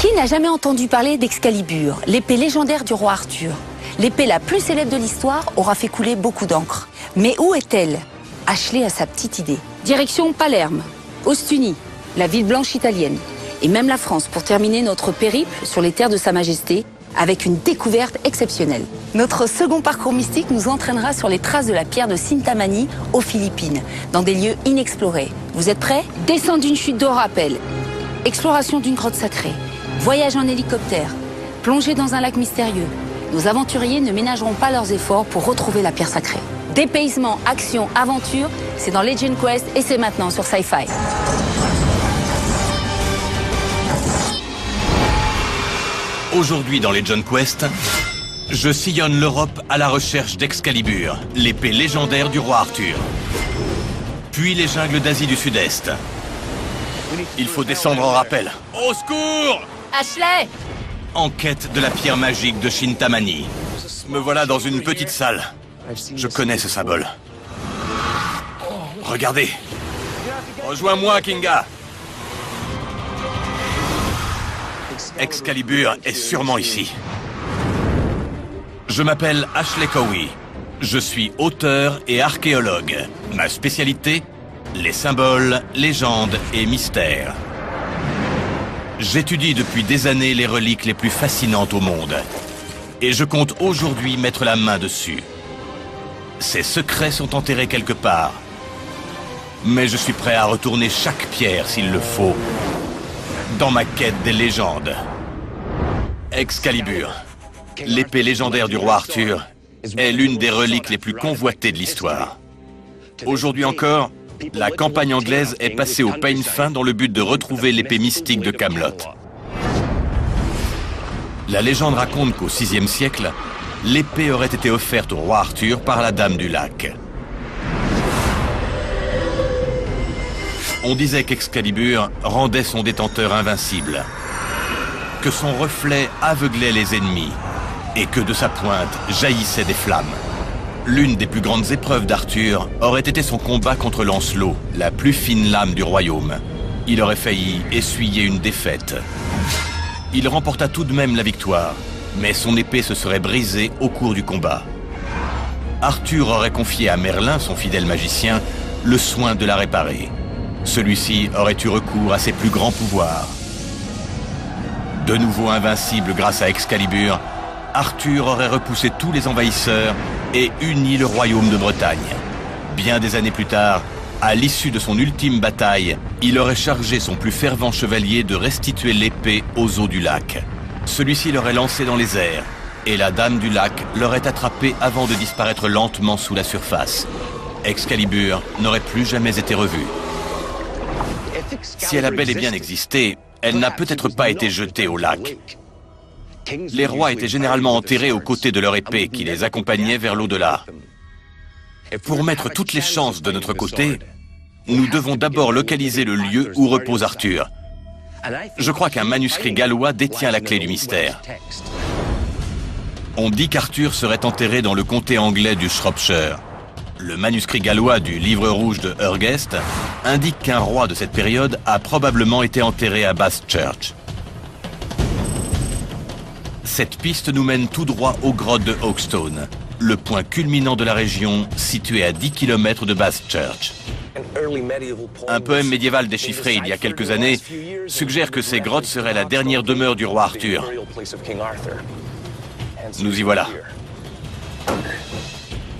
Qui n'a jamais entendu parler d'Excalibur, l'épée légendaire du roi Arthur? L'épée la plus célèbre de l'histoire aura fait couler beaucoup d'encre. Mais où est-elle? Ashley a sa petite idée. Direction Palerme, Ostuni, la ville blanche italienne, et même la France pour terminer notre périple sur les terres de Sa Majesté avec une découverte exceptionnelle. Notre second parcours mystique nous entraînera sur les traces de la pierre de Cintamani aux Philippines, dans des lieux inexplorés. Vous êtes prêts? Descente d'une chute d'eau rappel, exploration d'une grotte sacrée, voyage en hélicoptère, plongée dans un lac mystérieux. Nos aventuriers ne ménageront pas leurs efforts pour retrouver la pierre sacrée. Dépaysement, action, aventure, c'est dans Legend Quest et c'est maintenant sur Sci-Fi. Aujourd'hui dans Legend Quest, je sillonne l'Europe à la recherche d'Excalibur, l'épée légendaire du roi Arthur. Puis les jungles d'Asie du Sud-Est. Il faut descendre en rappel. Au secours! Ashley! En quête de la pierre magique de Cintamani. Me voilà dans une petite salle. Je connais ce symbole. Regardez. Rejoins-moi, Kinga. Excalibur est sûrement ici. Je m'appelle Ashley Cowie. Je suis auteur et archéologue. Ma spécialité, les symboles, légendes et mystères. J'étudie depuis des années les reliques les plus fascinantes au monde. Et je compte aujourd'hui mettre la main dessus. Ces secrets sont enterrés quelque part. Mais je suis prêt à retourner chaque pierre s'il le faut. Dans ma quête des légendes. Excalibur, l'épée légendaire du roi Arthur, est l'une des reliques les plus convoitées de l'histoire. Aujourd'hui encore, la campagne anglaise est passée au peigne fin dans le but de retrouver l'épée mystique de Camelot. La légende raconte qu'au VIe siècle, l'épée aurait été offerte au roi Arthur par la Dame du Lac. On disait qu'Excalibur rendait son détenteur invincible, que son reflet aveuglait les ennemis et que de sa pointe jaillissaient des flammes. L'une des plus grandes épreuves d'Arthur aurait été son combat contre Lancelot, la plus fine lame du royaume. Il aurait failli essuyer une défaite. Il remporta tout de même la victoire, mais son épée se serait brisée au cours du combat. Arthur aurait confié à Merlin, son fidèle magicien, le soin de la réparer. Celui-ci aurait eu recours à ses plus grands pouvoirs. De nouveau invincible grâce à Excalibur, Arthur aurait repoussé tous les envahisseurs et uni le royaume de Bretagne. Bien des années plus tard, à l'issue de son ultime bataille, il aurait chargé son plus fervent chevalier de restituer l'épée aux eaux du lac. Celui-ci l'aurait lancé dans les airs, et la Dame du Lac l'aurait attrapé avant de disparaître lentement sous la surface. Excalibur n'aurait plus jamais été revue. Si elle a bel et bien existé, elle n'a peut-être pas été jetée au lac. Les rois étaient généralement enterrés aux côtés de leur épée qui les accompagnait vers l'au-delà. Pour mettre toutes les chances de notre côté, nous devons d'abord localiser le lieu où repose Arthur. Je crois qu'un manuscrit gallois détient la clé du mystère. On dit qu'Arthur serait enterré dans le comté anglais du Shropshire. Le manuscrit gallois du Livre rouge de Hurgest indique qu'un roi de cette période a probablement été enterré à Basechurch. Cette piste nous mène tout droit aux grottes de Hawkstone, le point culminant de la région situé à 10 km de Basechurch. Un poème médiéval déchiffré il y a quelques années suggère que ces grottes seraient la dernière demeure du roi Arthur. Nous y voilà.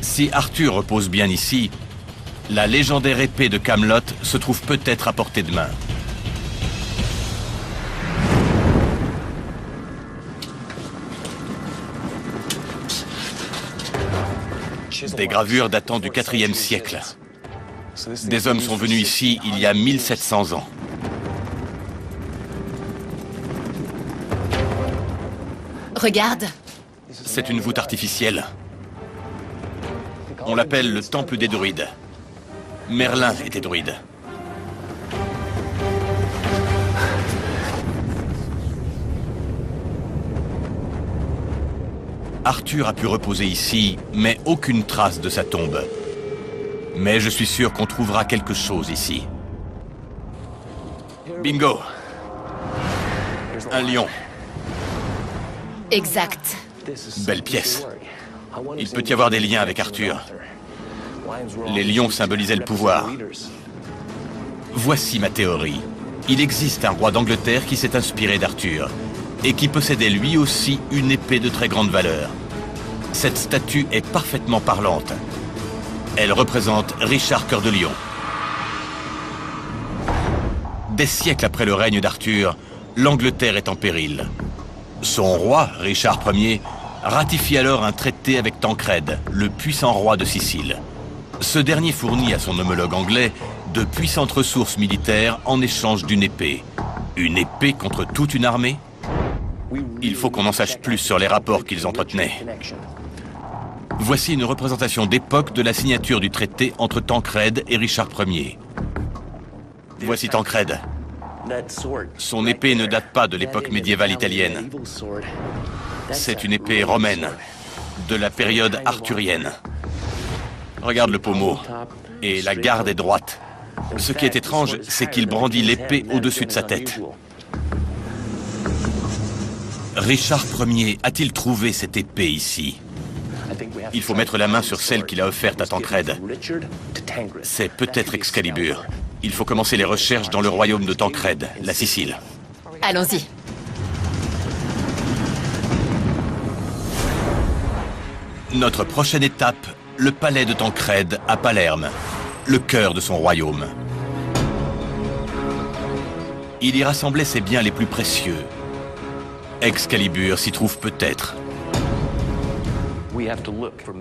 Si Arthur repose bien ici, la légendaire épée de Camelot se trouve peut-être à portée de main. Des gravures datant du IVe siècle. Des hommes sont venus ici il y a 1700 ans. Regarde. C'est une voûte artificielle. On l'appelle le Temple des druides. Merlin était druide. Arthur a pu reposer ici, mais aucune trace de sa tombe. Mais je suis sûr qu'on trouvera quelque chose ici. Bingo! Un lion. Exact. Belle pièce. Il peut y avoir des liens avec Arthur. Les lions symbolisaient le pouvoir. Voici ma théorie. Il existe un roi d'Angleterre qui s'est inspiré d'Arthur et qui possédait lui aussi une épée de très grande valeur. Cette statue est parfaitement parlante. Elle représente Richard Cœur de Lion. Des siècles après le règne d'Arthur, l'Angleterre est en péril. Son roi, Richard Ier, ratifie alors un traité avec Tancrède, le puissant roi de Sicile. Ce dernier fournit à son homologue anglais de puissantes ressources militaires en échange d'une épée. Une épée contre toute une armée? Il faut qu'on en sache plus sur les rapports qu'ils entretenaient. Voici une représentation d'époque de la signature du traité entre Tancrède et Richard Ier. Voici Tancrède. Son épée ne date pas de l'époque médiévale italienne. C'est une épée romaine, de la période arthurienne. Regarde le pommeau, et la garde est droite. Ce qui est étrange, c'est qu'il brandit l'épée au-dessus de sa tête. Richard Ier a-t-il trouvé cette épée ici? Il faut mettre la main sur celle qu'il a offerte à Tancrède. C'est peut-être Excalibur. Il faut commencer les recherches dans le royaume de Tancrède, la Sicile. Allons-y. Notre prochaine étape, le palais de Tancrède à Palerme, le cœur de son royaume. Il y rassemblait ses biens les plus précieux. Excalibur s'y trouve peut-être.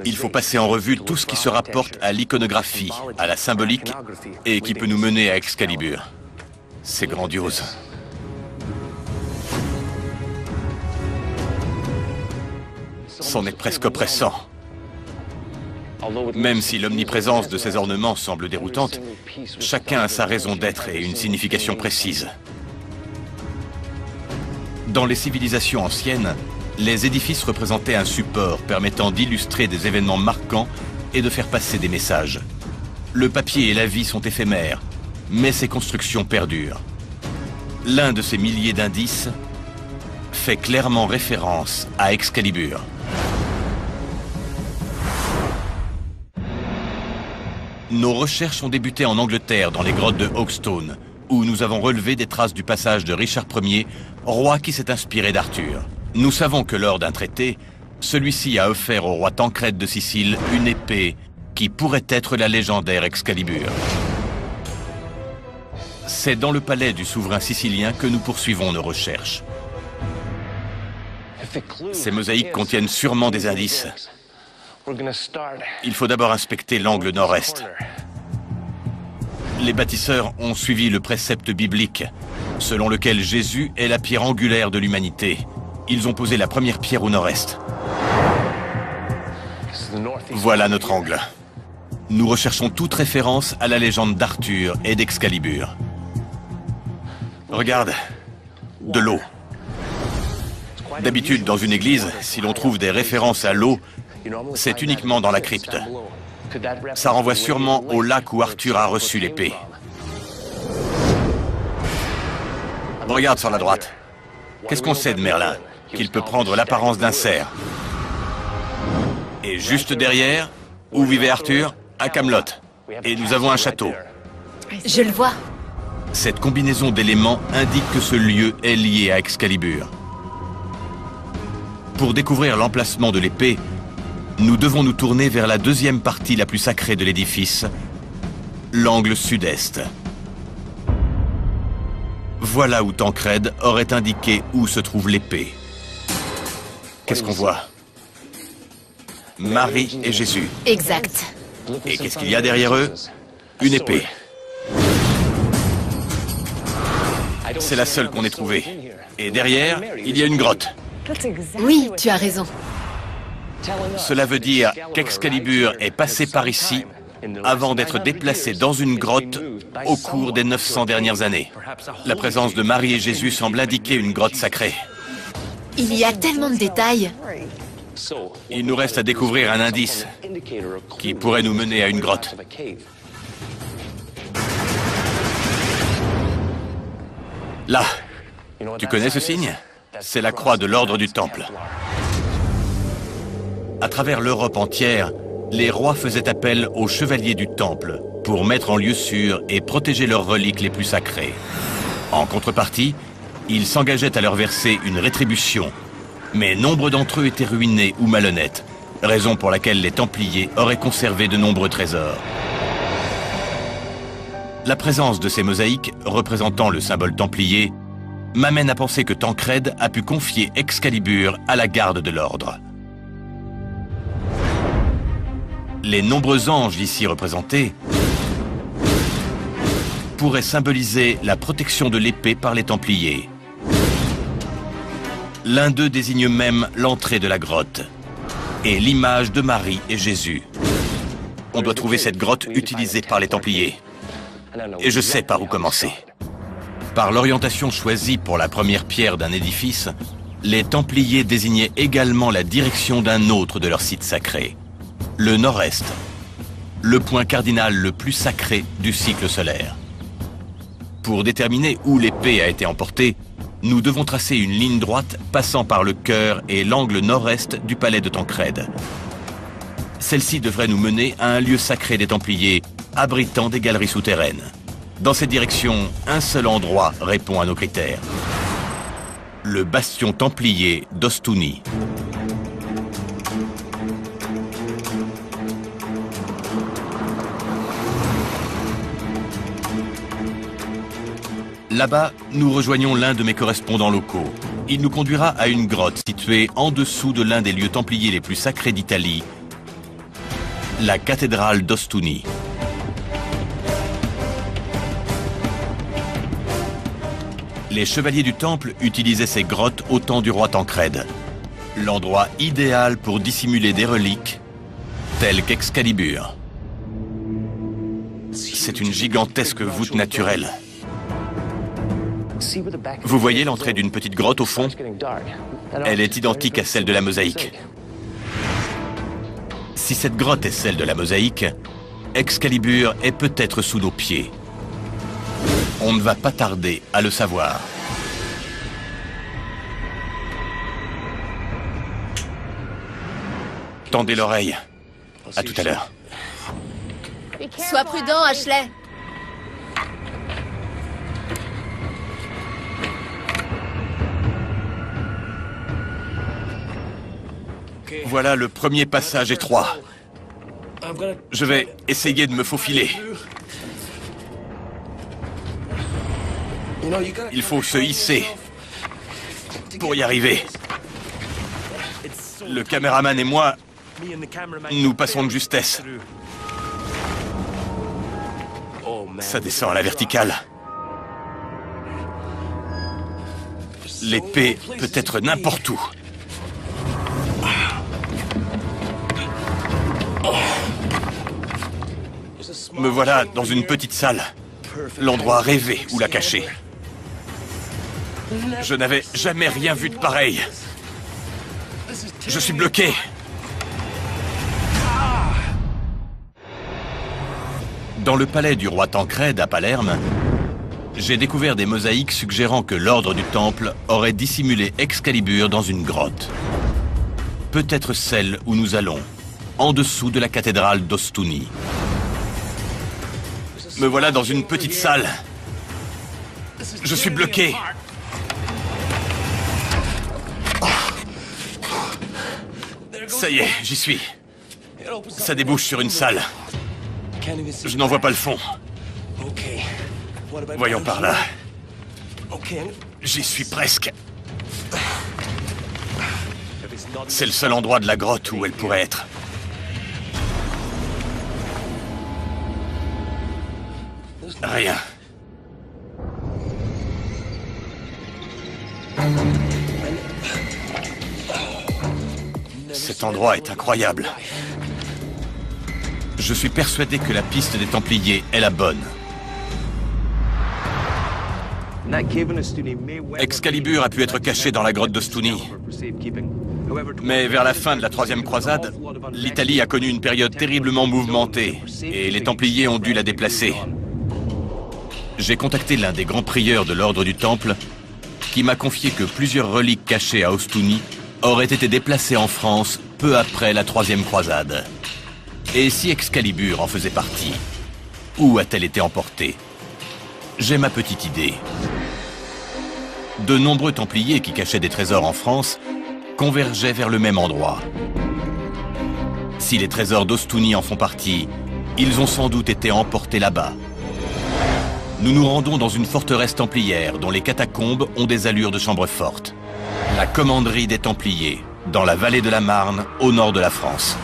Il faut passer en revue tout ce qui se rapporte à l'iconographie, à la symbolique, et qui peut nous mener à Excalibur. C'est grandiose. C'en est presque oppressant. Même si l'omniprésence de ces ornements semble déroutante, chacun a sa raison d'être et une signification précise. Dans les civilisations anciennes, les édifices représentaient un support permettant d'illustrer des événements marquants et de faire passer des messages. Le papier et la vie sont éphémères, mais ces constructions perdurent. L'un de ces milliers d'indices fait clairement référence à Excalibur. Nos recherches ont débuté en Angleterre, dans les grottes de Hawkstone, où nous avons relevé des traces du passage de Richard Ier, roi qui s'est inspiré d'Arthur. Nous savons que lors d'un traité, celui-ci a offert au roi Tancrède de Sicile une épée qui pourrait être la légendaire Excalibur. C'est dans le palais du souverain sicilien que nous poursuivons nos recherches. Ces mosaïques contiennent sûrement des indices. Il faut d'abord inspecter l'angle nord-est. Les bâtisseurs ont suivi le précepte biblique, selon lequel Jésus est la pierre angulaire de l'humanité. Ils ont posé la première pierre au nord-est. Voilà notre angle. Nous recherchons toute référence à la légende d'Arthur et d'Excalibur. Regarde, de l'eau. D'habitude, dans une église, si l'on trouve des références à l'eau, c'est uniquement dans la crypte. Ça renvoie sûrement au lac où Arthur a reçu l'épée. Regarde sur la droite. Qu'est-ce qu'on sait de Merlin? Qu'il peut prendre l'apparence d'un cerf. Et juste derrière, où vivait Arthur? À Camelot. Et nous avons un château. Je le vois. Cette combinaison d'éléments indique que ce lieu est lié à Excalibur. Pour découvrir l'emplacement de l'épée, nous devons nous tourner vers la deuxième partie la plus sacrée de l'édifice, l'angle sud-est. Voilà où Tancrède aurait indiqué où se trouve l'épée. Qu'est-ce qu'on voit? Marie et Jésus. Exact. Et qu'est-ce qu'il y a derrière eux? Une épée. C'est la seule qu'on ait trouvée. Et derrière, il y a une grotte. Oui, tu as raison. Cela veut dire qu'Excalibur est passé par ici avant d'être déplacé dans une grotte au cours des 900 dernières années. La présence de Marie et Jésus semble indiquer une grotte sacrée. Il y a tellement de détails. Il nous reste à découvrir un indice qui pourrait nous mener à une grotte. Là, Tu connais ce signe? C'est la croix de l'ordre du Temple. À travers l'Europe entière, les rois faisaient appel aux chevaliers du Temple pour mettre en lieu sûr et protéger leurs reliques les plus sacrées. En contrepartie, ils s'engageaient à leur verser une rétribution, mais nombre d'entre eux étaient ruinés ou malhonnêtes, raison pour laquelle les Templiers auraient conservé de nombreux trésors. La présence de ces mosaïques, représentant le symbole templier, m'amène à penser que Tancrède a pu confier Excalibur à la garde de l'ordre. Les nombreux anges ici représentés pourraient symboliser la protection de l'épée par les Templiers. L'un d'eux désigne même l'entrée de la grotte et l'image de Marie et Jésus. On doit trouver cette grotte utilisée par les Templiers. Et je sais par où commencer. Par l'orientation choisie pour la première pierre d'un édifice, les Templiers désignaient également la direction d'un autre de leur site sacré, le nord-est, le point cardinal le plus sacré du cycle solaire. Pour déterminer où l'épée a été emportée, nous devons tracer une ligne droite passant par le cœur et l'angle nord-est du palais de Tancrède. Celle-ci devrait nous mener à un lieu sacré des Templiers, abritant des galeries souterraines. Dans cette direction, un seul endroit répond à nos critères. Le bastion templier d'Ostuni. Là-bas, nous rejoignons l'un de mes correspondants locaux. Il nous conduira à une grotte située en dessous de l'un des lieux templiers les plus sacrés d'Italie, la cathédrale d'Ostuni. Les chevaliers du Temple utilisaient ces grottes au temps du roi Tancrède. L'endroit idéal pour dissimuler des reliques, telles qu'Excalibur. C'est une gigantesque voûte naturelle. Vous voyez l'entrée d'une petite grotte au fond? Elle est identique à celle de la mosaïque. Si cette grotte est celle de la mosaïque, Excalibur est peut-être sous nos pieds. On ne va pas tarder à le savoir. Tendez l'oreille. À tout à l'heure. Sois prudent, Ashley. Voilà le premier passage étroit. Je vais essayer de me faufiler. Il faut se hisser pour y arriver. Le caméraman et moi, nous passons de justesse. Ça descend à la verticale. L'épée peut être n'importe où. Me voilà dans une petite salle. L'endroit rêvé où la cacher. Je n'avais jamais rien vu de pareil. Je suis bloqué. Dans le palais du roi Tancrède à Palerme, j'ai découvert des mosaïques suggérant que l'ordre du Temple aurait dissimulé Excalibur dans une grotte. Peut-être celle où nous allons, en dessous de la cathédrale d'Ostuni. Me voilà dans une petite salle. Je suis bloqué. Ça y est, j'y suis. Ça débouche sur une salle. Je n'en vois pas le fond. Voyons par là. J'y suis presque. C'est le seul endroit de la grotte où elle pourrait être. Rien. Cet endroit est incroyable. Je suis persuadé que la piste des Templiers est la bonne. Excalibur a pu être caché dans la grotte d'Ostuni. Mais vers la fin de la Troisième Croisade, l'Italie a connu une période terriblement mouvementée et les Templiers ont dû la déplacer. J'ai contacté l'un des grands prieurs de l'ordre du Temple qui m'a confié que plusieurs reliques cachées à Ostuni auraient été déplacées en France peu après la troisième croisade. Et si Excalibur en faisait partie, où a-t-elle été emportée? J'ai ma petite idée. De nombreux Templiers qui cachaient des trésors en France convergeaient vers le même endroit. Si les trésors d'Ostuni en font partie, ils ont sans doute été emportés là-bas. Nous nous rendons dans une forteresse templière dont les catacombes ont des allures de chambre forte. La commanderie des Templiers, dans la vallée de la Marne, au nord de la France.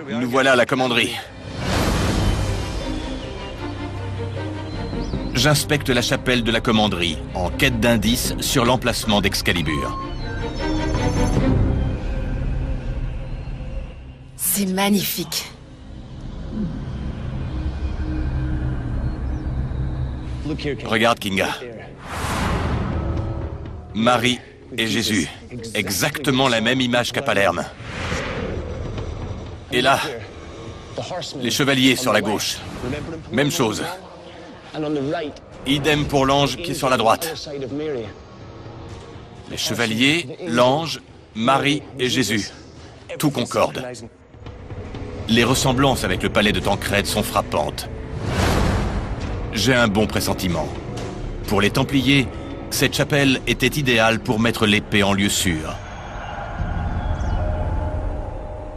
Nous voilà à la commanderie. J'inspecte la chapelle de la commanderie, en quête d'indices sur l'emplacement d'Excalibur. C'est magnifique. Regarde, Kinga. Marie et Jésus. Exactement la même image qu'à Palerme. Et là, les chevaliers sur la gauche. Même chose. Idem pour l'ange qui est sur la droite. Les chevaliers, l'ange, Marie et Jésus. Tout concorde. Les ressemblances avec le palais de Tancrède sont frappantes. J'ai un bon pressentiment. Pour les Templiers, cette chapelle était idéale pour mettre l'épée en lieu sûr.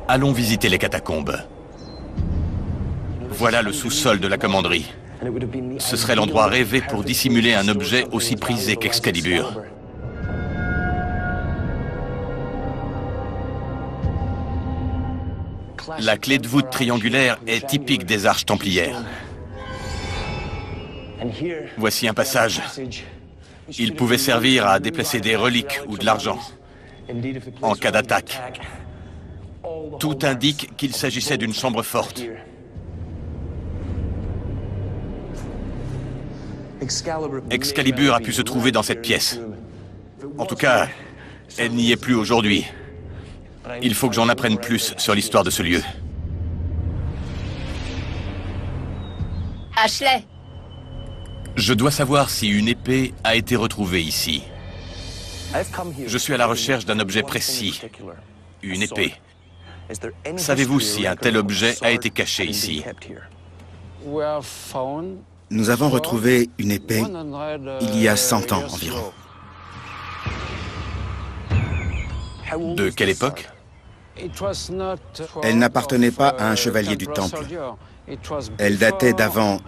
Allons visiter les catacombes. Voilà le sous-sol de la commanderie. Ce serait l'endroit rêvé pour dissimuler un objet aussi prisé qu'Excalibur. La clé de voûte triangulaire est typique des arches templières. Voici un passage. Il pouvait servir à déplacer des reliques ou de l'argent en cas d'attaque. Tout indique qu'il s'agissait d'une chambre forte. Excalibur a pu se trouver dans cette pièce. En tout cas, elle n'y est plus aujourd'hui. Il faut que j'en apprenne plus sur l'histoire de ce lieu. Ashley! Je dois savoir si une épée a été retrouvée ici. Je suis à la recherche d'un objet précis. Une épée. Savez-vous si un tel objet a été caché ici? Nous avons retrouvé une épée il y a 100 ans environ. De quelle époque? Elle n'appartenait pas à un chevalier du Temple. Elle datait d'avant,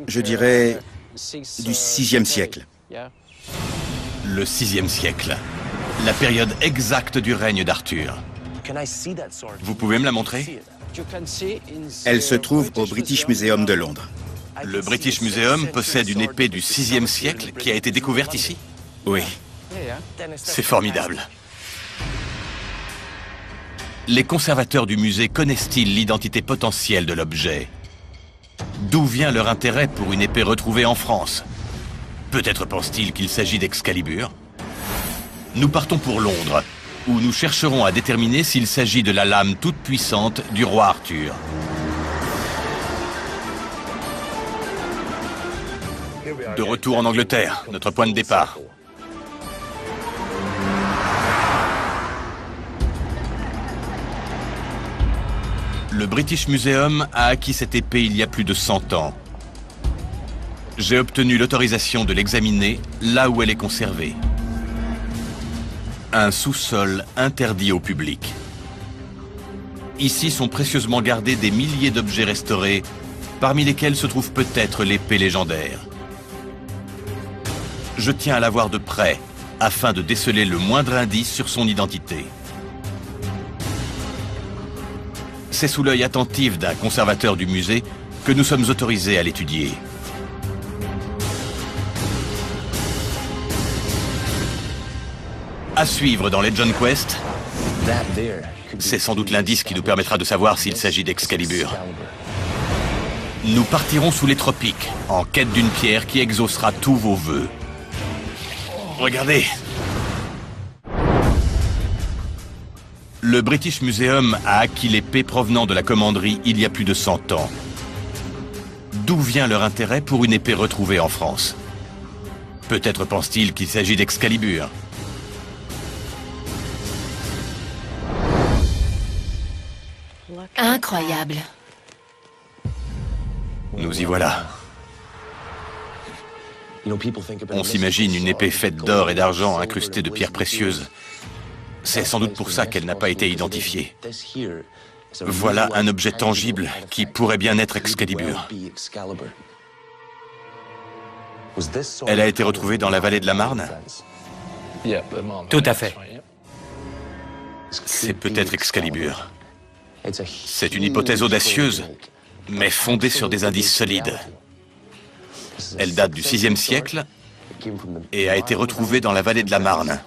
je dirais, du VIe siècle. Le VIe siècle. La période exacte du règne d'Arthur. Vous pouvez me la montrer? Elle se trouve au British Museum de Londres. Le British Museum possède une épée du VIe siècle qui a été découverte ici? Oui. C'est formidable. Les conservateurs du musée connaissent-ils l'identité potentielle de l'objet? D'où vient leur intérêt pour une épée retrouvée en France? Peut-être pensent-ils qu'il s'agit d'Excalibur? Nous partons pour Londres, où nous chercherons à déterminer s'il s'agit de la lame toute puissante du roi Arthur. De retour en Angleterre, notre point de départ. Le British Museum a acquis cette épée il y a plus de 100 ans. J'ai obtenu l'autorisation de l'examiner là où elle est conservée. Un sous-sol interdit au public. Ici sont précieusement gardés des milliers d'objets restaurés, parmi lesquels se trouve peut-être l'épée légendaire. Je tiens à la voir de près, afin de déceler le moindre indice sur son identité. C'est sous l'œil attentif d'un conservateur du musée que nous sommes autorisés à l'étudier. À suivre dans Legend Quest, c'est sans doute l'indice qui nous permettra de savoir s'il s'agit d'Excalibur. Nous partirons sous les tropiques, en quête d'une pierre qui exaucera tous vos vœux. Regardez! Le British Museum a acquis l'épée provenant de la commanderie il y a plus de 100 ans. d'où vient leur intérêt pour une épée retrouvée en France. Peut-être pense-t-il qu'il s'agit d'Excalibur. Incroyable. Nous y voilà. On s'imagine une épée faite d'or et d'argent incrustée de pierres précieuses. C'est sans doute pour ça qu'elle n'a pas été identifiée. Voilà un objet tangible qui pourrait bien être Excalibur. Elle a été retrouvée dans la vallée de la Marne? Tout à fait. C'est peut-être Excalibur. C'est une hypothèse audacieuse, mais fondée sur des indices solides. Elle date du VIe siècle et a été retrouvée dans la vallée de la Marne,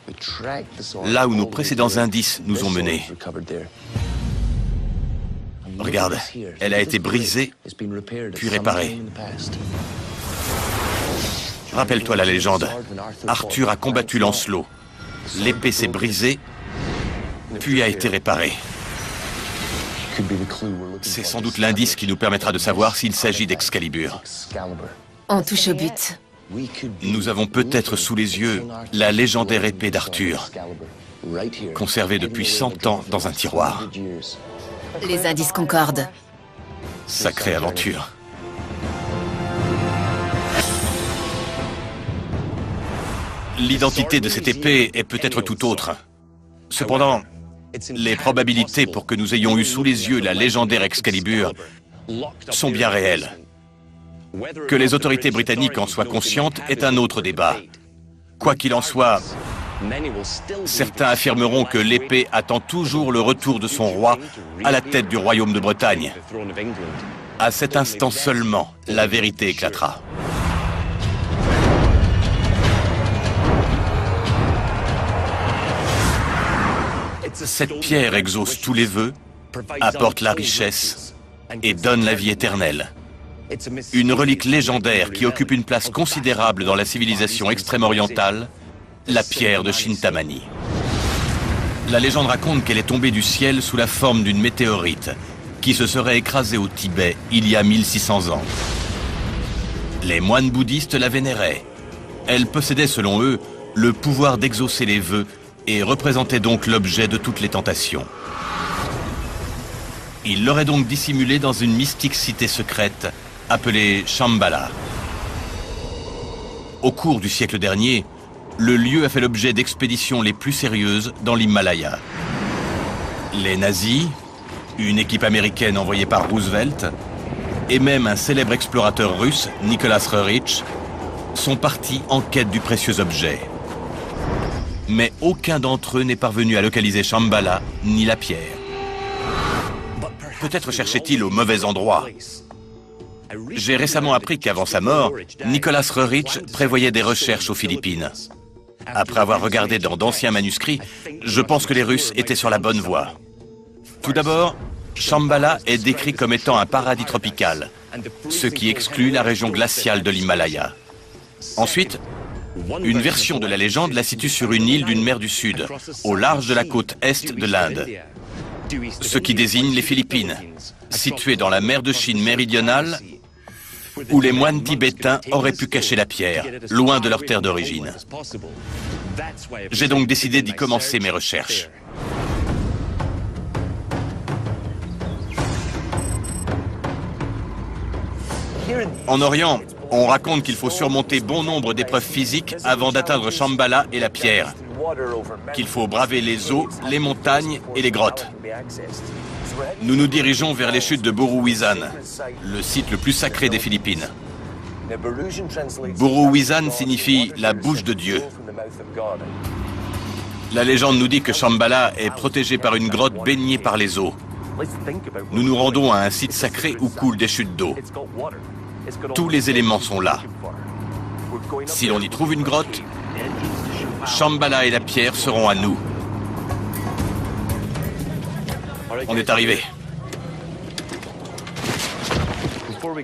là où nos précédents indices nous ont menés. Regarde, elle a été brisée, puis réparée. Rappelle-toi la légende. Arthur a combattu Lancelot. L'épée s'est brisée, puis a été réparée. C'est sans doute l'indice qui nous permettra de savoir s'il s'agit d'Excalibur. On touche au but. Nous avons peut-être sous les yeux la légendaire épée d'Arthur, conservée depuis 100 ans dans un tiroir. Les indices concordent. Sacrée aventure. L'identité de cette épée est peut-être tout autre. Cependant, les probabilités pour que nous ayons eu sous les yeux la légendaire Excalibur sont bien réelles. Que les autorités britanniques en soient conscientes est un autre débat. Quoi qu'il en soit, certains affirmeront que l'épée attend toujours le retour de son roi à la tête du royaume de Bretagne. À cet instant seulement, la vérité éclatera. Cette pierre exauce tous les vœux, apporte la richesse et donne la vie éternelle. Une relique légendaire qui occupe une place considérable dans la civilisation extrême-orientale, la pierre de Chintamani. La légende raconte qu'elle est tombée du ciel sous la forme d'une météorite qui se serait écrasée au Tibet il y a 1600 ans. Les moines bouddhistes la vénéraient. Elle possédait, selon eux, le pouvoir d'exaucer les vœux et représentait donc l'objet de toutes les tentations. Il l'aurait donc dissimulée dans une mystique cité secrète appelée Shambhala. Au cours du siècle dernier, le lieu a fait l'objet d'expéditions les plus sérieuses dans l'Himalaya. Les nazis, une équipe américaine envoyée par Roosevelt, et même un célèbre explorateur russe, Nicholas Roerich, sont partis en quête du précieux objet. Mais aucun d'entre eux n'est parvenu à localiser Shambhala ni la pierre. Peut-être cherchait-il au mauvais endroit. J'ai récemment appris qu'avant sa mort, Nicholas Roerich prévoyait des recherches aux Philippines. Après avoir regardé dans d'anciens manuscrits, je pense que les Russes étaient sur la bonne voie. Tout d'abord, Shambhala est décrit comme étant un paradis tropical, ce qui exclut la région glaciale de l'Himalaya. Ensuite, une version de la légende la situe sur une île d'une mer du Sud, au large de la côte est de l'Inde, ce qui désigne les Philippines, situées dans la mer de Chine méridionale, où les moines tibétains auraient pu cacher la pierre, loin de leur terre d'origine. J'ai donc décidé d'y commencer mes recherches. En Orient, on raconte qu'il faut surmonter bon nombre d'épreuves physiques avant d'atteindre Shambhala et la pierre, qu'il faut braver les eaux, les montagnes et les grottes. Nous nous dirigeons vers les chutes de Buruwisan, le site le plus sacré des Philippines. Buruwisan signifie « la bouche de Dieu ». La légende nous dit que Shambhala est protégé par une grotte baignée par les eaux. Nous nous rendons à un site sacré où coulent des chutes d'eau. Tous les éléments sont là. Si l'on y trouve une grotte, Shambhala et la pierre seront à nous. On est arrivé.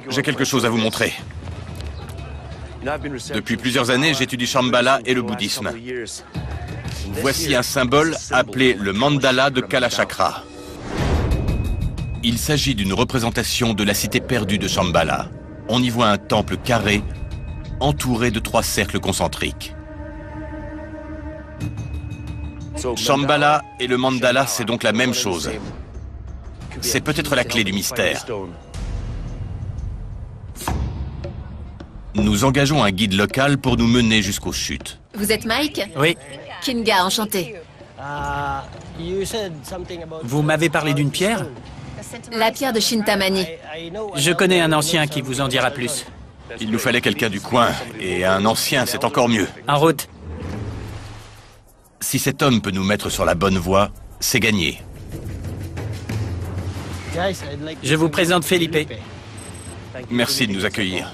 J'ai quelque chose à vous montrer. Depuis plusieurs années, j'étudie Shambhala et le bouddhisme. Voici un symbole appelé le mandala de Kalachakra. Il s'agit d'une représentation de la cité perdue de Shambhala. on y voit un temple carré entouré de 3 cercles concentriques. Shambhala et le mandala, c'est donc la même chose. C'est peut-être la clé du mystère. Nous engageons un guide local pour nous mener jusqu'aux chutes. Vous êtes Mike? Oui. Kinga, enchanté. Vous m'avez parlé d'une pierre? La pierre de Shintamani. Je connais un ancien qui vous en dira plus. Il nous fallait quelqu'un du coin, et un ancien, c'est encore mieux. En route. Si cet homme peut nous mettre sur la bonne voie, c'est gagné. Je vous présente Felipe. Merci de nous accueillir.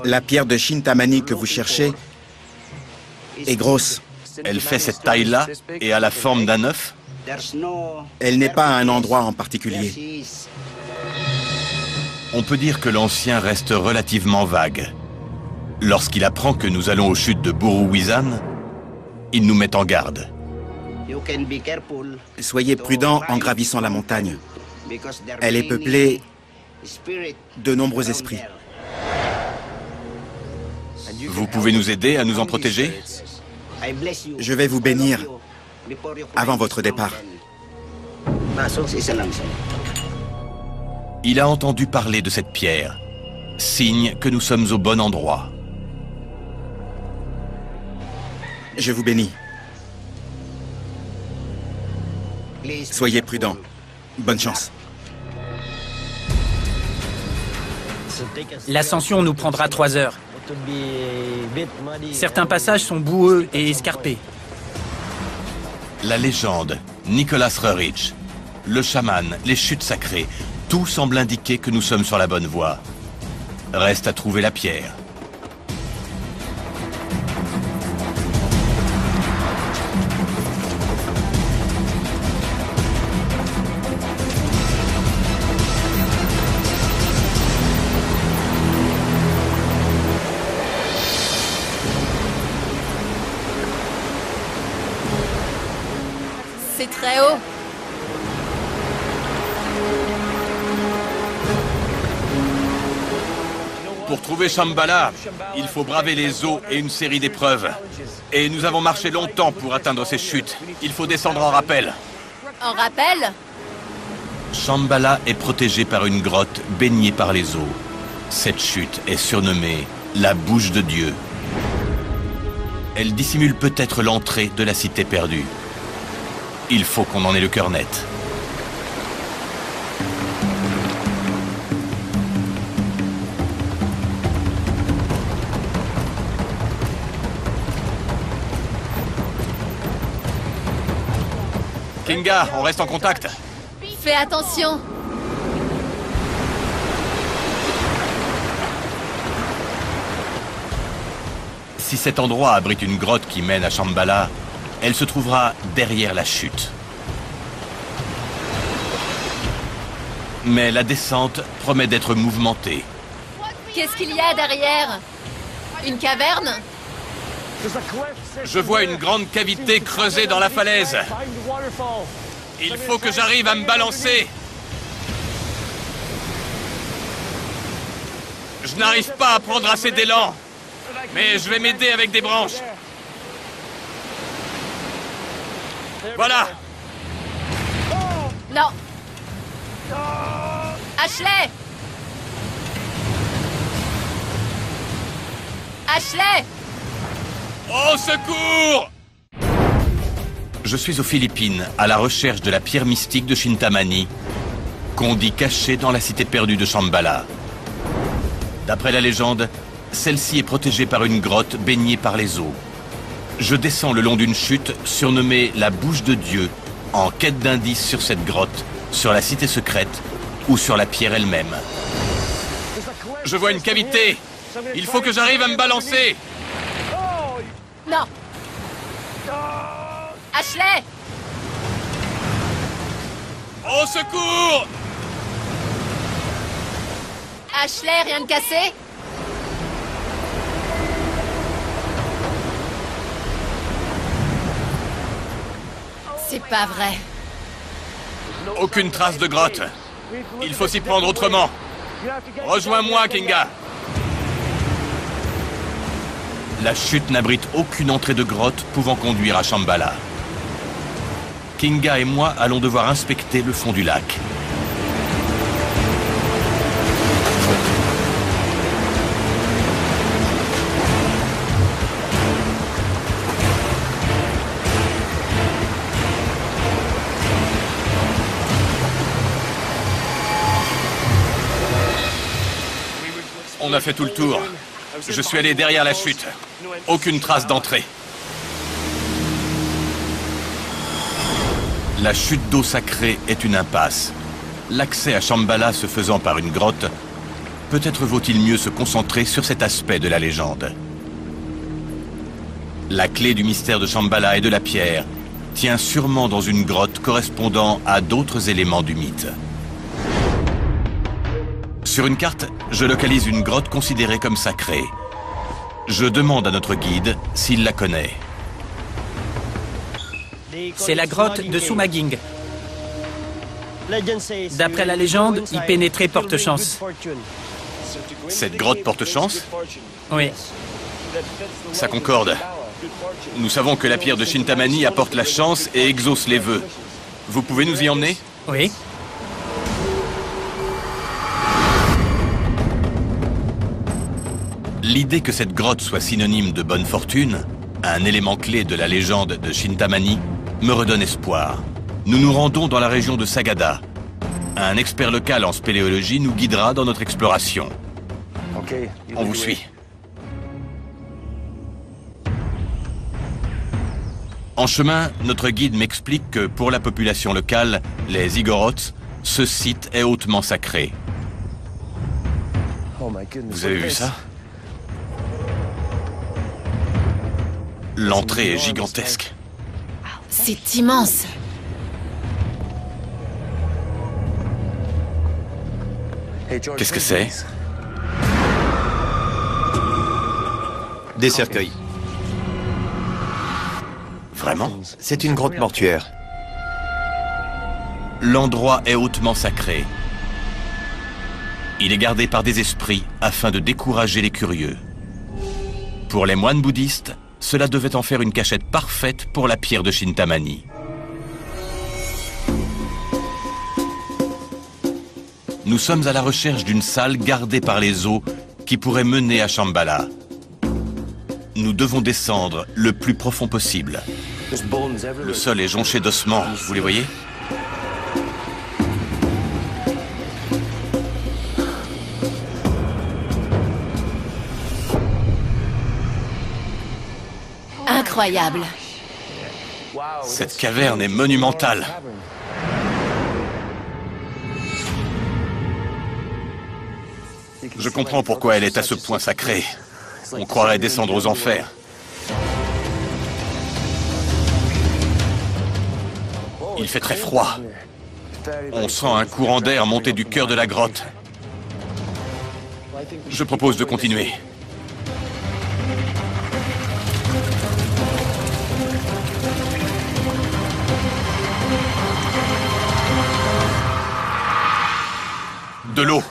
La pierre de Shintamani que vous cherchez est grosse. Elle fait cette taille-là et a la forme d'un œuf? Elle n'est pas à un endroit en particulier. On peut dire que l'ancien reste relativement vague. Lorsqu'il apprend que nous allons aux chutes de Buru-Wizan, il nous met en garde. Soyez prudent en gravissant la montagne. Elle est peuplée de nombreux esprits. Vous pouvez nous aider à nous en protéger? Je vais vous bénir avant votre départ. Il a entendu parler de cette pierre, signe que nous sommes au bon endroit. Je vous bénis. Soyez prudent. Bonne chance. L'ascension nous prendra 3 heures. Certains passages sont boueux et escarpés. La légende, Nicholas Roerich, le chaman, les chutes sacrées, tout semble indiquer que nous sommes sur la bonne voie. Reste à trouver la pierre. C'est très haut. Pour trouver Shambhala, il faut braver les eaux et une série d'épreuves. Et nous avons marché longtemps pour atteindre ces chutes. Il faut descendre en rappel. En rappel? Shambhala est protégé par une grotte baignée par les eaux. Cette chute est surnommée la bouche de Dieu. Elle dissimule peut-être l'entrée de la cité perdue. Il faut qu'on en ait le cœur net. Kinga, on reste en contact. Fais attention. Si cet endroit abrite une grotte qui mène à Shambhala, elle se trouvera derrière la chute. Mais la descente promet d'être mouvementée. Qu'est-ce qu'il y a derrière? Une caverne? Je vois une grande cavité creusée dans la falaise. Il faut que j'arrive à me balancer. Je n'arrive pas à prendre assez d'élan, mais je vais m'aider avec des branches. Voilà. Non. Ashley! Ashley! Au secours! Je suis aux Philippines, à la recherche de la pierre mystique de Shintamani, qu'on dit cachée dans la cité perdue de Shambhala. D'après la légende, celle-ci est protégée par une grotte baignée par les eaux. Je descends le long d'une chute surnommée la bouche de Dieu, en quête d'indices sur cette grotte, sur la cité secrète ou sur la pierre elle-même. Je vois une cavité. Il faut que j'arrive à me balancer. Non. Ashley! Au secours! Ashley, rien de cassé? C'est pas vrai. Aucune trace de grotte. Il faut s'y prendre autrement. Rejoins-moi, Kinga. La chute n'abrite aucune entrée de grotte pouvant conduire à Shambhala. Kinga et moi allons devoir inspecter le fond du lac. On a fait tout le tour. Je suis allé derrière la chute. Aucune trace d'entrée. La chute d'eau sacrée est une impasse. L'accès à Shambhala se faisant par une grotte, peut-être vaut-il mieux se concentrer sur cet aspect de la légende. La clé du mystère de Shambhala et de la pierre tient sûrement dans une grotte correspondant à d'autres éléments du mythe. Sur une carte, je localise une grotte considérée comme sacrée. Je demande à notre guide s'il la connaît. C'est la grotte de Sumaging. D'après la légende, y pénétrer porte chance. Cette grotte porte chance? Oui. Ça concorde. Nous savons que la pierre de Chintamani apporte la chance et exauce les vœux. Vous pouvez nous y emmener? Oui. L'idée que cette grotte soit synonyme de bonne fortune, un élément clé de la légende de Chintamani, me redonne espoir. Nous nous rendons dans la région de Sagada. Un expert local en spéléologie nous guidera dans notre exploration. On vous suit. En chemin, notre guide m'explique que pour la population locale, les Igorots, ce site est hautement sacré. Vous avez vu ça? L'entrée est gigantesque. C'est immense. Qu'est-ce que c'est? Des cercueils. Vraiment? C'est une grotte mortuaire. L'endroit est hautement sacré. Il est gardé par des esprits afin de décourager les curieux. Pour les moines bouddhistes, cela devait en faire une cachette parfaite pour la pierre de Chintamani. Nous sommes à la recherche d'une salle gardée par les eaux qui pourrait mener à Shambhala. Nous devons descendre le plus profond possible. Le sol est jonché d'ossements, vous les voyez? Incroyable. Cette caverne est monumentale. Je comprends pourquoi elle est à ce point sacrée. On croirait descendre aux enfers. Il fait très froid. On sent un courant d'air monter du cœur de la grotte. Je propose de continuer. De l'eau.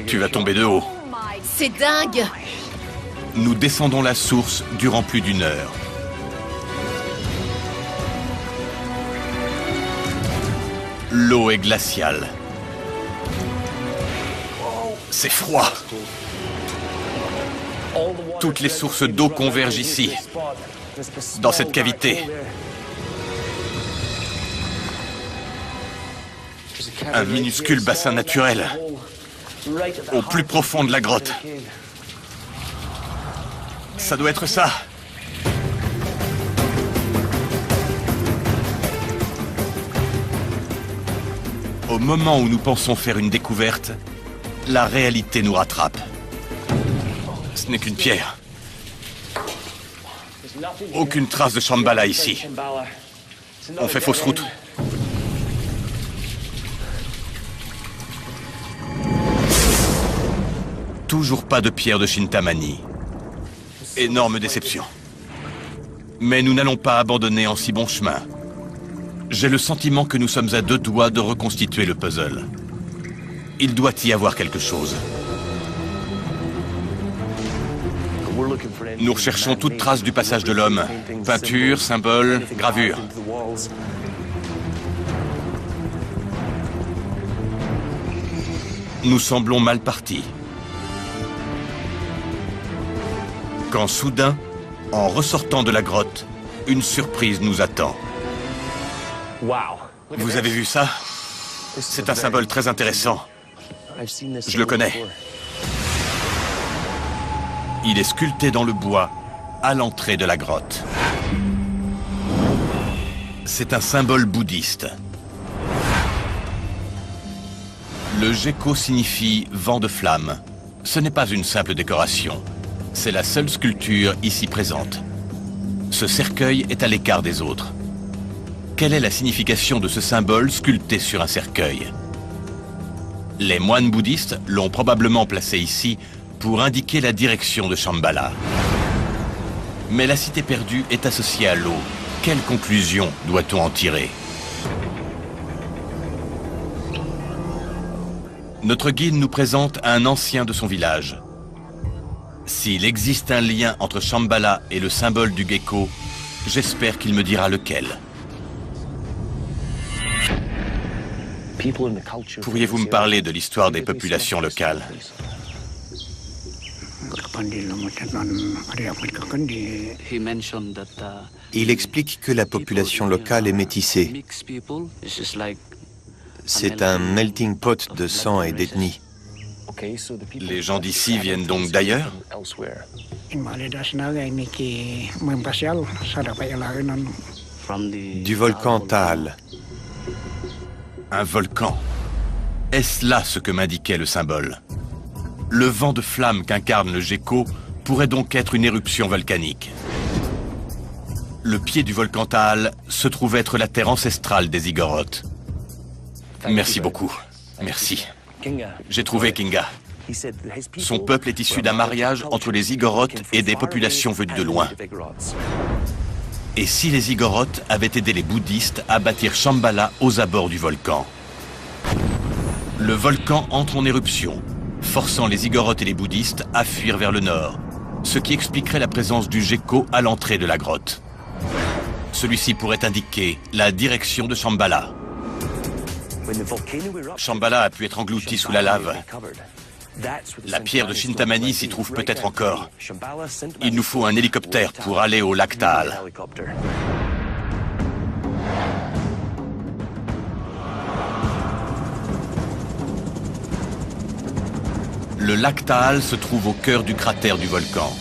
Tu vas tomber de haut. C'est dingue. Nous descendons la source durant plus d'1 heure. L'eau est glaciale. C'est froid. Toutes les sources d'eau convergent ici, dans cette cavité. Un minuscule bassin naturel, au plus profond de la grotte. Ça doit être ça. Au moment où nous pensons faire une découverte, la réalité nous rattrape. Ce n'est qu'une pierre. Aucune trace de Shambhala ici. On fait fausse route. Toujours pas de pierre de Chintamani. Énorme déception. Mais nous n'allons pas abandonner en si bon chemin. J'ai le sentiment que nous sommes à 2 doigts de reconstituer le puzzle. Il doit y avoir quelque chose. Nous recherchons toute trace du passage de l'homme. Peinture, symboles, gravures. Nous semblons mal partis. Quand soudain, en ressortant de la grotte, une surprise nous attend. Vous avez vu ça? C'est un symbole très intéressant. Je le connais. Il est sculpté dans le bois, à l'entrée de la grotte. C'est un symbole bouddhiste. Le gecko signifie vent de flamme. Ce n'est pas une simple décoration. C'est la seule sculpture ici présente. Ce cercueil est à l'écart des autres. Quelle est la signification de ce symbole sculpté sur un cercueil? Les moines bouddhistes l'ont probablement placé ici pour indiquer la direction de Shambhala. Mais la cité perdue est associée à l'eau. Quelle conclusion doit-on en tirer? Notre guide nous présente un ancien de son village. S'il existe un lien entre Shambhala et le symbole du gecko, j'espère qu'il me dira lequel. Pourriez-vous me parler de l'histoire des populations locales? Il explique que la population locale est métissée. C'est un melting pot de sang et d'ethnie. Les gens d'ici viennent donc d'ailleurs? Du volcan Taal. Un volcan. Est-ce là ce que m'indiquait le symbole? Le vent de flamme qu'incarne le gecko pourrait donc être une éruption volcanique. Le pied du volcan Taal se trouve être la terre ancestrale des Igorotes. Merci beaucoup. Merci. J'ai trouvé Kinga. Son peuple est issu d'un mariage entre les Igorotes et des populations venues de loin. Et si les Igorotes avaient aidé les bouddhistes à bâtir Shambhala aux abords du volcan? Le volcan entre en éruption, forçant les Igorotes et les bouddhistes à fuir vers le nord, ce qui expliquerait la présence du gecko à l'entrée de la grotte. Celui-ci pourrait indiquer la direction de Shambhala. Shambhala a pu être englouti sous la lave. La pierre de Chintamani s'y trouve peut-être encore. Il nous faut un hélicoptère pour aller au lac Taal. Le lac Taal se trouve au cœur du cratère du volcan.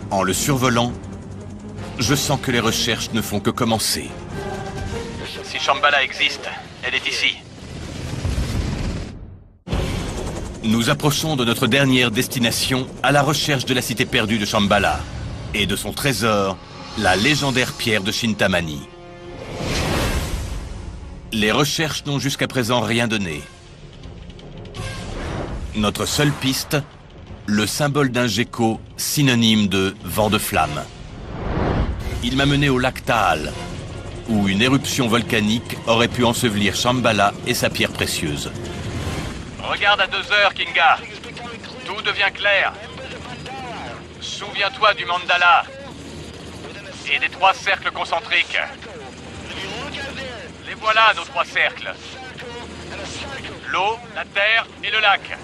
En le survolant, je sens que les recherches ne font que commencer. Si Shambhala existe, elle est ici. Nous approchons de notre dernière destination à la recherche de la cité perdue de Shambhala et de son trésor, la légendaire pierre de Chintamani. Les recherches n'ont jusqu'à présent rien donné. Notre seule piste, le symbole d'un gecko synonyme de vent de flamme. Il m'a mené au lac Taal, où une éruption volcanique aurait pu ensevelir Shambhala et sa pierre précieuse. Regarde à 2 heures, Kinga. Tout devient clair. Souviens-toi du mandala et des 3 cercles concentriques. Les voilà, nos 3 cercles. L'eau, la terre et le lac.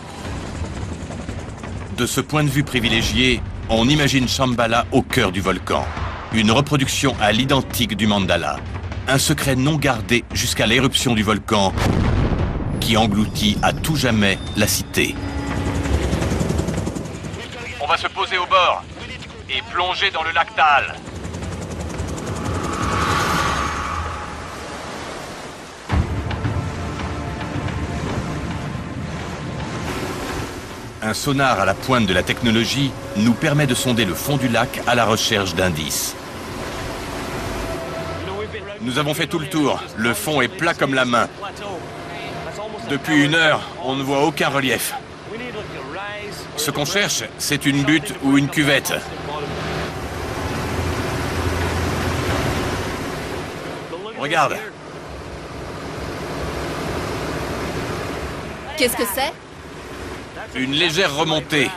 De ce point de vue privilégié, on imagine Shambhala au cœur du volcan. Une reproduction à l'identique du mandala. Un secret non gardé jusqu'à l'éruption du volcan qui engloutit à tout jamais la cité. On va se poser au bord et plonger dans le lac Taal. Un sonar à la pointe de la technologie nous permet de sonder le fond du lac à la recherche d'indices. Nous avons fait tout le tour. Le fond est plat comme la main. Depuis 1 heure, on ne voit aucun relief. Ce qu'on cherche, c'est une butte ou une cuvette. Regarde. Qu'est-ce que c'est? Une légère remontée.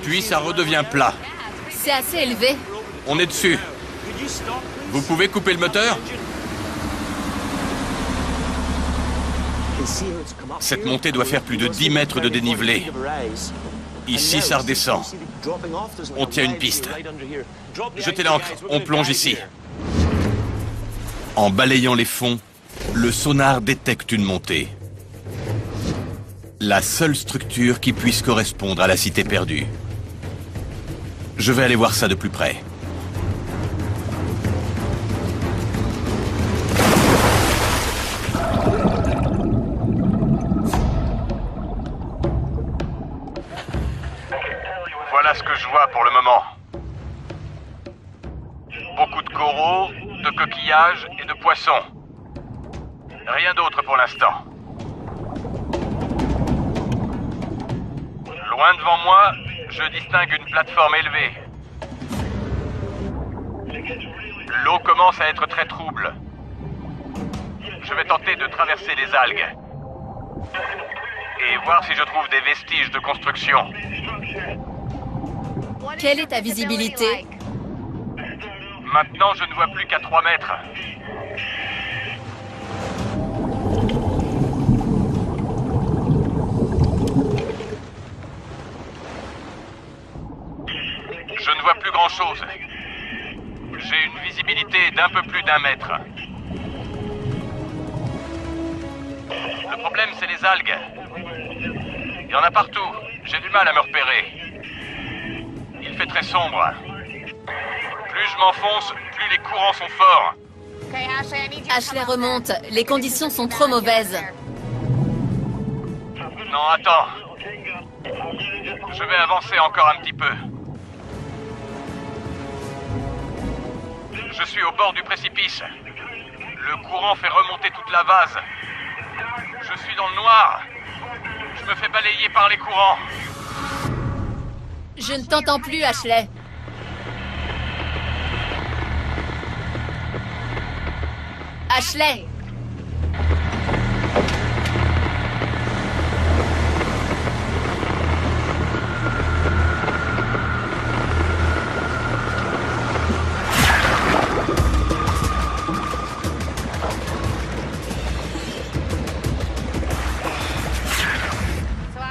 Puis ça redevient plat. C'est assez élevé. On est dessus. Vous pouvez couper le moteur? Cette montée doit faire plus de 10 mètres de dénivelé. Ici, ça redescend. On tient une piste. Jetez l'ancre, on plonge ici. En balayant les fonds, le sonar détecte une montée. La seule structure qui puisse correspondre à la cité perdue. Je vais aller voir ça de plus près. Voilà ce que je vois pour le moment. Beaucoup de coraux, de coquillages et de poissons. Rien d'autre pour l'instant. Loin devant moi, je distingue une plateforme élevée. L'eau commence à être très trouble. Je vais tenter de traverser les algues. Et voir si je trouve des vestiges de construction. Quelle est ta visibilité? Maintenant, je ne vois plus qu'à 3 mètres. Je ne vois plus grand-chose. J'ai une visibilité d'un peu plus d'1 mètre. Le problème, c'est les algues. Il y en a partout. J'ai du mal à me repérer. Il fait très sombre. Plus je m'enfonce, plus les courants sont forts. Ashley remonte. Les conditions sont trop mauvaises. Non, attends. Je vais avancer encore un petit peu. Je suis au bord du précipice. Le courant fait remonter toute la vase. Je suis dans le noir. Je me fais balayer par les courants. Je ne t'entends plus, Ashley. Ashley!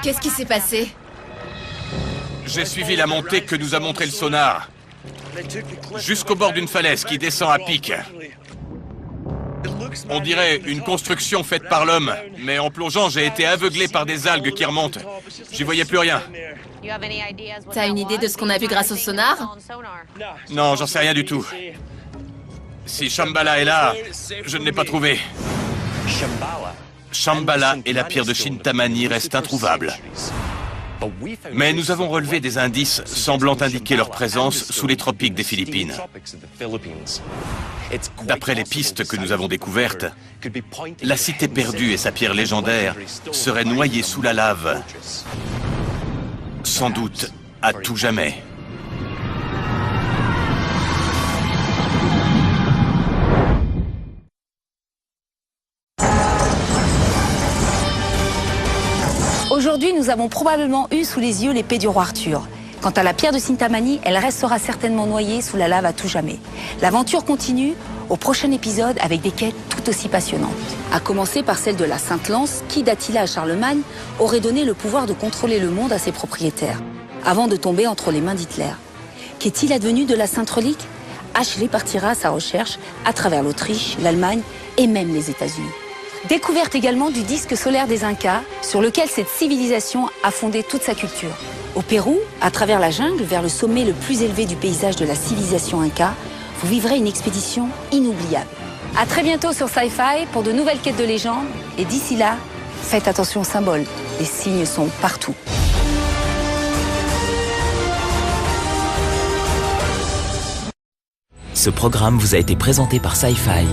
Qu'est-ce qui s'est passé? J'ai suivi la montée que nous a montré le sonar. Jusqu'au bord d'une falaise qui descend à pic. On dirait une construction faite par l'homme, mais en plongeant, j'ai été aveuglé par des algues qui remontent. J'y voyais plus rien. T'as une idée de ce qu'on a vu grâce au sonar? Non, j'en sais rien du tout. Si Shambhala est là, je ne l'ai pas trouvé. Shambhala et la pierre de Chintamani restent introuvables. Mais nous avons relevé des indices semblant indiquer leur présence sous les tropiques des Philippines. D'après les pistes que nous avons découvertes, la cité perdue et sa pierre légendaire seraient noyées sous la lave, sans doute à tout jamais. Aujourd'hui, nous avons probablement eu sous les yeux l'épée du roi Arthur. Quant à la pierre de Chintamani, elle restera certainement noyée sous la lave à tout jamais. L'aventure continue au prochain épisode avec des quêtes tout aussi passionnantes. À commencer par celle de la Sainte Lance, qui d'Attila à Charlemagne aurait donné le pouvoir de contrôler le monde à ses propriétaires, avant de tomber entre les mains d'Hitler. Qu'est-il advenu de la Sainte Relique? Ashley partira à sa recherche à travers l'Autriche, l'Allemagne et même les États-Unis. Découverte également du disque solaire des Incas, sur lequel cette civilisation a fondé toute sa culture. Au Pérou, à travers la jungle, vers le sommet le plus élevé du paysage de la civilisation Inca, vous vivrez une expédition inoubliable. À très bientôt sur Sci-Fi pour de nouvelles quêtes de légende. Et d'ici là, faites attention aux symboles. Les signes sont partout. Ce programme vous a été présenté par Sci-Fi.